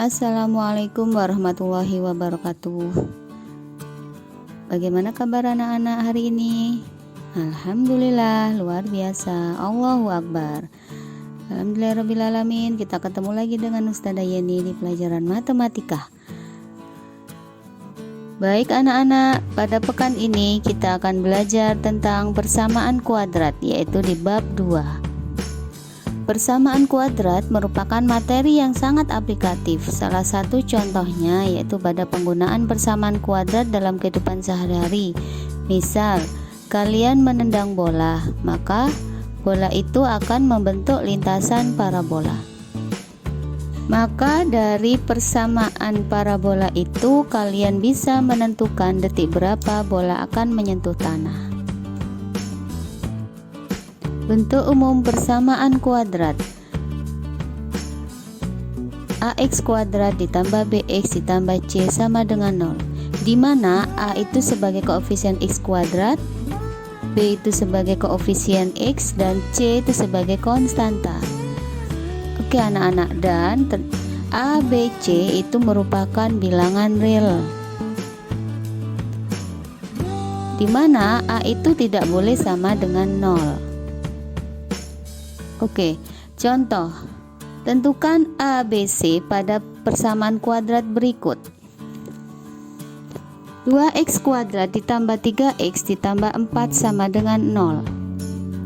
Assalamualaikum warahmatullahi wabarakatuh. Bagaimana kabar anak-anak hari ini? Alhamdulillah, luar biasa. Allahu Akbar. Alhamdulillahirrabbilalamin. Kita ketemu lagi dengan Ustazah Yeni di pelajaran matematika. Baik anak-anak, pada pekan ini kita akan belajar tentang persamaan kuadrat, yaitu di bab 2. Persamaan kuadrat merupakan materi yang sangat aplikatif. Salah satu contohnya yaitu pada penggunaan persamaan kuadrat dalam kehidupan sehari-hari. Misal, kalian menendang bola, maka bola itu akan membentuk lintasan parabola. Maka dari persamaan parabola itu kalian bisa menentukan detik berapa bola akan menyentuh tanah. Bentuk umum persamaan kuadrat: ax kuadrat ditambah bx ditambah c sama dengan 0, di mana a itu sebagai koefisien x kuadrat, b itu sebagai koefisien x, dan c itu sebagai konstanta. Oke anak-anak, dan a, b, c itu merupakan bilangan real, di mana a itu tidak boleh sama dengan 0. Oke, contoh. Tentukan ABC pada persamaan kuadrat berikut. 2x kuadrat ditambah 3x ditambah 4 sama dengan 0.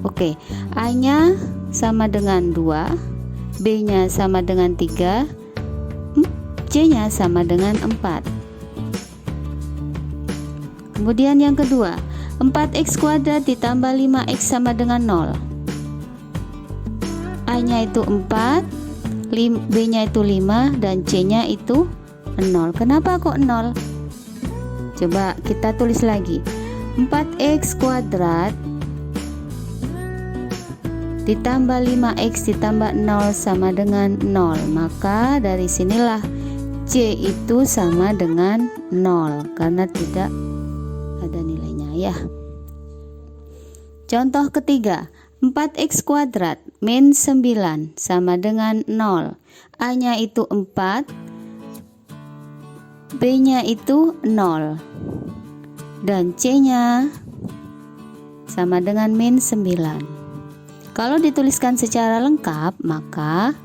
Oke, A-nya sama dengan 2, B-nya sama dengan 3, C-nya sama dengan 4. Kemudian yang kedua, 4x kuadrat ditambah 5x sama dengan 0. A-nya itu 4, B-nya itu 5, dan C-nya itu 0. Kenapa kok 0? Coba kita tulis lagi. 4x kuadrat ditambah 5x ditambah 0 sama dengan 0. Maka dari sinilah C itu sama dengan 0 karena tidak ada nilainya ya. Contoh ketiga, 4x kuadrat min 9 sama dengan 0. A-nya itu 4, B-nya itu 0, dan C-nya sama dengan min 9. Kalau dituliskan secara lengkap, maka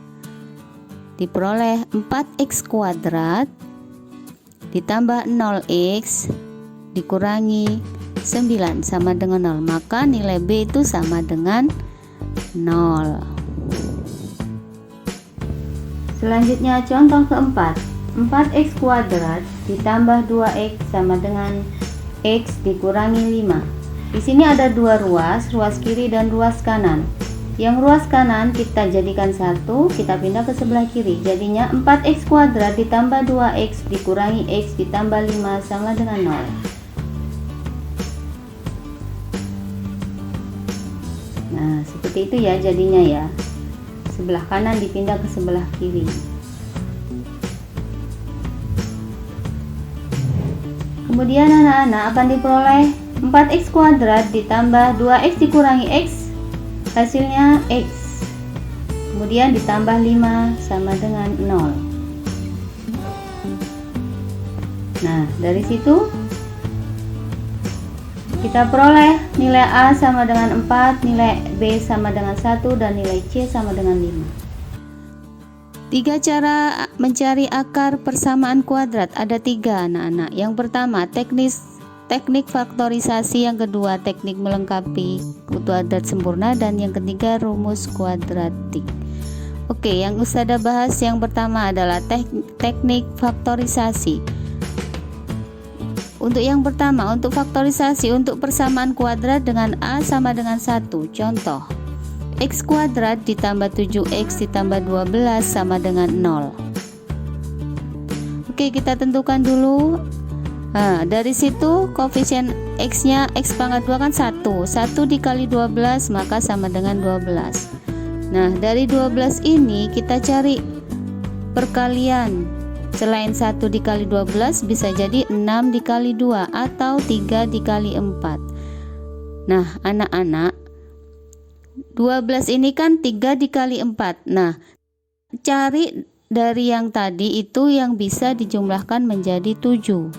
diperoleh 4x kuadrat ditambah 0x dikurangi 9 sama dengan 0, maka nilai B itu sama dengan 0. Selanjutnya contoh keempat, 4x kuadrat ditambah 2x sama dengan x dikurangi 5. Di sini ada dua ruas kiri dan ruas kanan. Yang ruas kanan kita jadikan 1, kita pindah ke sebelah kiri. Jadinya 4x kuadrat ditambah 2x dikurangi x ditambah 5 sama dengan 0. Nah, seperti itu ya jadinya ya. Sebelah kanan dipindah ke sebelah kiri. Kemudian anak-anak akan diperoleh 4x kuadrat ditambah 2x dikurangi x, hasilnya x. Kemudian ditambah 5 sama dengan 0. Nah, dari situ kita peroleh nilai A sama dengan 4, nilai B sama dengan 1, dan nilai C sama dengan 5. 3 cara mencari akar persamaan kuadrat, ada 3 anak-anak. Yang pertama teknik faktorisasi, yang kedua teknik melengkapi kuadrat sempurna, dan yang ketiga rumus kuadratik. Oke, yang Ustazah bahas yang pertama adalah teknik faktorisasi. Untuk yang pertama, untuk faktorisasi untuk persamaan kuadrat dengan A sama dengan 1. Contoh, x kuadrat ditambah 7x ditambah 12 sama dengan 0. Oke, kita tentukan dulu. Nah, dari situ koefisien x-nya x pangkat 2 kan 1. 1 dikali 12 maka sama dengan 12. Nah, dari 12 ini kita cari perkalian. Selain 1 dikali 12 bisa jadi 6 dikali 2 atau 3 dikali 4. Nah anak-anak, 12 ini kan 3 dikali 4. Nah, cari dari yang tadi itu yang bisa dijumlahkan menjadi 7.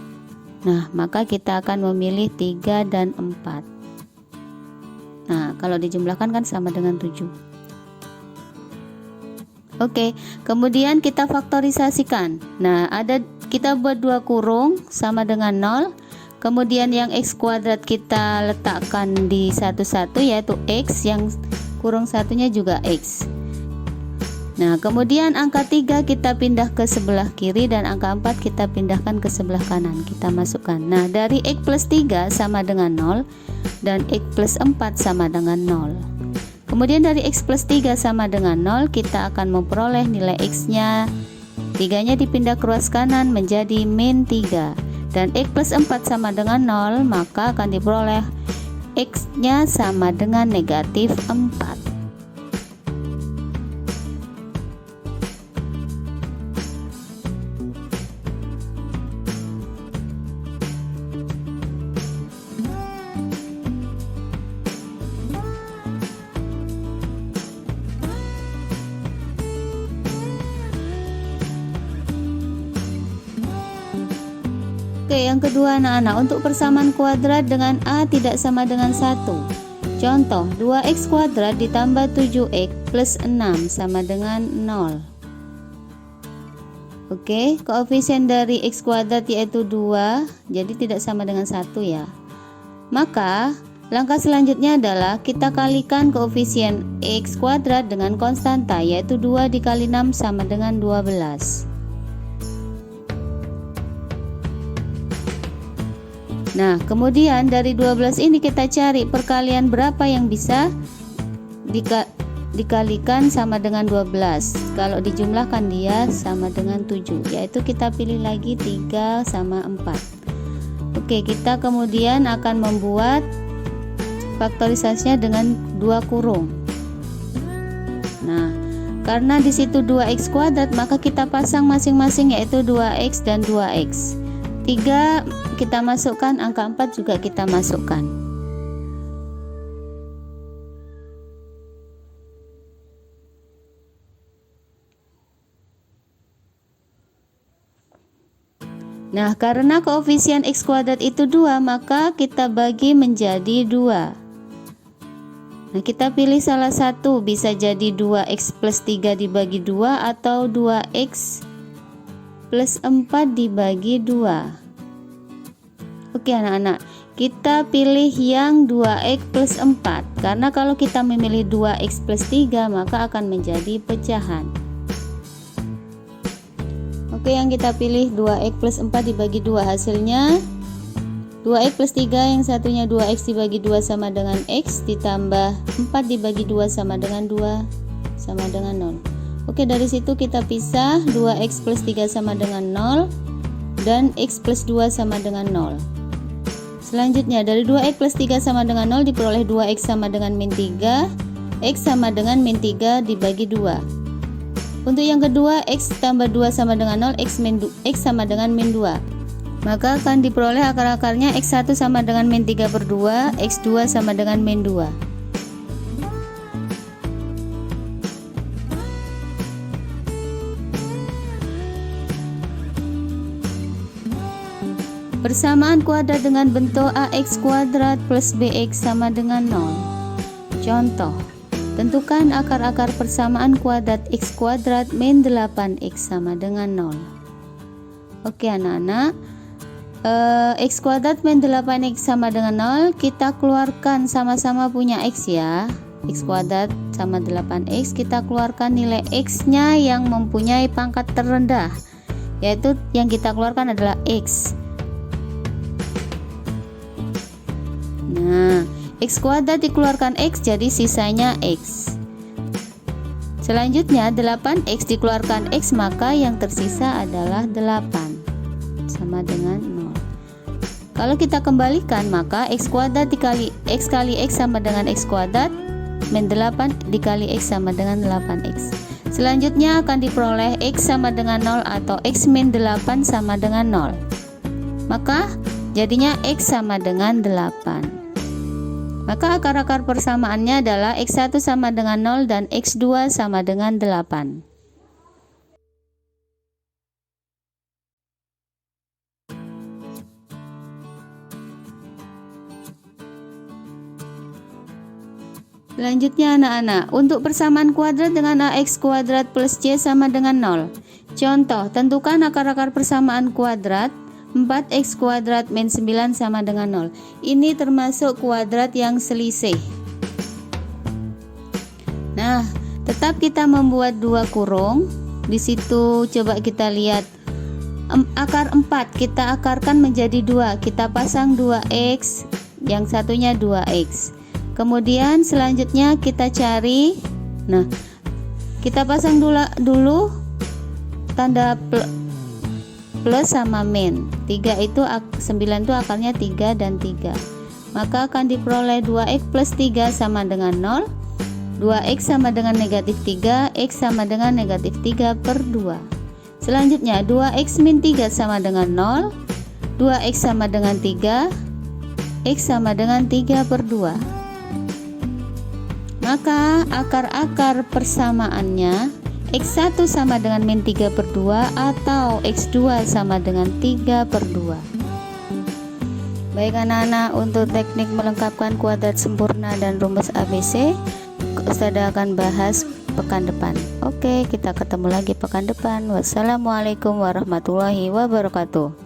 Nah, maka kita akan memilih 3 dan 4. Nah, kalau dijumlahkan kan sama dengan 7. Oke, kemudian kita faktorisasikan. Nah, kita buat 2 kurung sama dengan 0. Kemudian yang x kuadrat kita letakkan di satu-satu, yaitu x, yang kurung satunya juga x. Nah, kemudian angka 3 kita pindah ke sebelah kiri dan angka 4 kita pindahkan ke sebelah kanan. Kita masukkan. Nah, dari x plus 3 sama dengan 0 dan x plus 4 sama dengan 0. Kemudian dari x plus 3 sama dengan 0, kita akan memperoleh nilai x-nya. 3-nya dipindah ke ruas kanan menjadi min 3. Dan x plus 4 sama dengan 0, maka akan diperoleh x-nya sama dengan negatif 4. Oke, yang kedua anak-anak, untuk persamaan kuadrat dengan A tidak sama dengan 1. Contoh, 2x kuadrat ditambah 7x plus 6 sama dengan 0. Oke, koefisien dari x kuadrat yaitu 2, jadi tidak sama dengan 1 ya. Maka, langkah selanjutnya adalah kita kalikan koefisien x kuadrat dengan konstanta, yaitu 2 dikali 6 sama dengan 12. Nah, kemudian dari 12 ini kita cari perkalian berapa yang bisa dikalikan sama dengan 12. Kalau dijumlahkan dia sama dengan 7, yaitu kita pilih lagi 3 sama 4. Oke, kita kemudian akan membuat faktorisasinya dengan 2 kurung. Nah, karena di situ 2x kuadrat, maka kita pasang masing-masing, yaitu 2x dan 2x. 3 kita masukkan, angka 4 juga kita masukkan. Nah, karena koefisien x kuadrat itu 2, maka kita bagi menjadi 2. Nah, kita pilih salah satu, bisa jadi 2x plus 3 dibagi 2 atau 2x plus 4 dibagi 2. Oke anak-anak, kita pilih yang 2x plus 4, karena kalau kita memilih 2x plus 3 maka akan menjadi pecahan. Oke, yang kita pilih 2x plus 4 dibagi 2, hasilnya 2x plus 3, yang satunya 2x dibagi 2 sama dengan x, ditambah 4 dibagi 2 sama dengan 2 sama dengan 0. Oke, dari situ kita pisah, 2x plus 3 sama dengan 0 dan x plus 2 sama dengan 0. Selanjutnya, dari 2x plus 3 sama dengan 0 diperoleh 2x sama dengan min 3, x sama dengan min 3 dibagi 2. Untuk yang kedua, x tambah 2 sama dengan 0, x sama dengan min 2. Maka akan diperoleh akar-akarnya x1 sama dengan min 3 per 2, x2 sama dengan min 2. Persamaan kuadrat dengan bentuk ax kuadrat plus bx sama dengan 0. Contoh, tentukan akar-akar persamaan kuadrat x kuadrat min 8x sama dengan 0. Oke anak-anak, x kuadrat min 8x sama dengan 0, kita keluarkan sama-sama punya x ya. X kuadrat sama 8x, kita keluarkan nilai x nya yang mempunyai pangkat terendah, yaitu yang kita keluarkan adalah x. Nah, x kuadrat dikeluarkan x, jadi sisanya x. Selanjutnya 8x dikeluarkan x, maka yang tersisa adalah 8 sama dengan 0. Kalau kita kembalikan, maka x kuadrat dikali x kali x sama dengan x kuadrat, min 8 dikali x sama dengan 8x. Selanjutnya akan diperoleh x sama dengan 0 atau x min 8 sama dengan 0. Maka jadinya x sama dengan 8. Maka akar-akar persamaannya adalah x1 sama dengan 0 dan x2 sama dengan 8. Selanjutnya anak-anak, untuk persamaan kuadrat dengan AX kuadrat plus C sama dengan 0. Contoh, tentukan akar-akar persamaan kuadrat 4X kuadrat min 9 sama dengan 0. Ini termasuk kuadrat yang selisih. Nah, tetap kita membuat dua kurung. Di situ coba kita lihat akar 4 kita akarkan menjadi 2. Kita pasang 2X, yang satunya 2X. Kemudian selanjutnya kita cari, nah kita pasang dulu tanda plus sama min. 9 itu akarnya 3 dan 3. Maka akan diperoleh 2X plus 3 sama dengan 0. 2X sama dengan negatif 3, X sama dengan negatif 3 per 2. Selanjutnya 2X min 3 sama dengan 0. 2X sama dengan 3, X sama dengan 3 per 2. Maka akar-akar persamaannya X1 sama dengan min 3 per 2 atau X2 sama dengan 3 per 2. Baik anak-anak, untuk teknik melengkapkan kuadrat sempurna dan rumus ABC, Ustazah akan bahas pekan depan. Oke, kita ketemu lagi pekan depan. Wassalamualaikum warahmatullahi wabarakatuh.